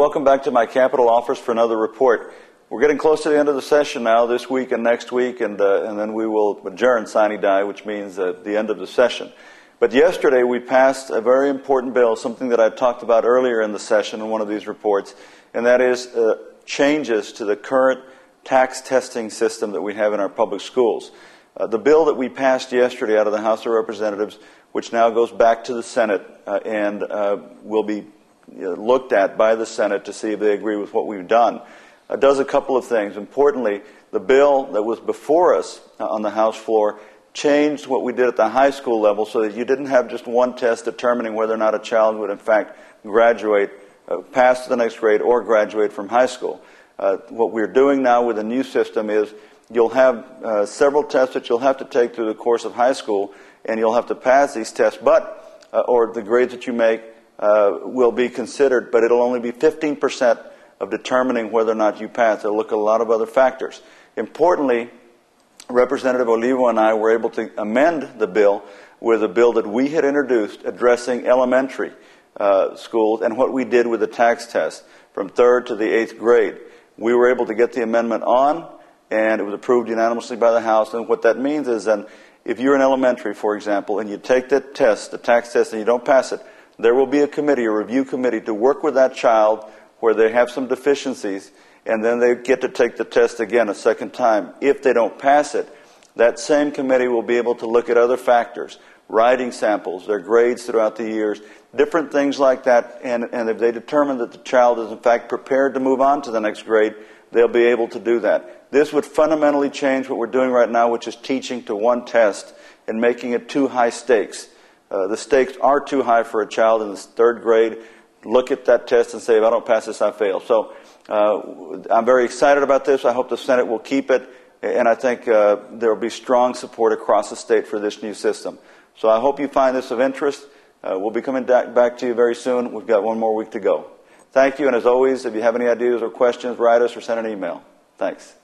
Welcome back to my Capitol office for another report. We're getting close to the end of the session now, this week and next week, and then we will adjourn sine die, which means the end of the session. But yesterday we passed a very important bill, something that I talked about earlier in the session in one of these reports, and that is changes to the current tax testing system that we have in our public schools. The bill that we passed yesterday out of the House of Representatives, which now goes back to the Senate and will be looked at by the Senate to see if they agree with what we've done, does a couple of things. Importantly, the bill that was before us on the House floor changed what we did at the high school level so that you didn't have just one test determining whether or not a child would in fact graduate, pass to the next grade, or graduate from high school. What we're doing now with the new system is you'll have several tests that you'll have to take through the course of high school, and you'll have to pass these tests, or the grades that you make will be considered, but it'll only be 15% of determining whether or not you pass. They'll look at a lot of other factors. Importantly, Representative Olivo and I were able to amend the bill with a bill that we had introduced addressing elementary schools and what we did with the tax test from 3rd to the 8th grade. We were able to get the amendment on, and it was approved unanimously by the House. And what that means is then if you're in elementary, for example, and you take the test, the tax test, and you don't pass it, there will be a committee, a review committee, to work with that child where they have some deficiencies, and then they get to take the test again a second time. If they don't pass it, that same committee will be able to look at other factors, writing samples, their grades throughout the years, different things like that, and if they determine that the child is in fact prepared to move on to the next grade, they'll be able to do that. This would fundamentally change what we're doing right now, which is teaching to one test and making it too high stakes. The stakes are too high for a child in the 3rd grade. Look at that test and say, if I don't pass this, I fail. So I'm very excited about this. I hope the Senate will keep it, and I think there will be strong support across the state for this new system. So I hope you find this of interest. We'll be coming back to you very soon. We've got one more week to go. Thank you, and as always, if you have any ideas or questions, write us or send an email. Thanks.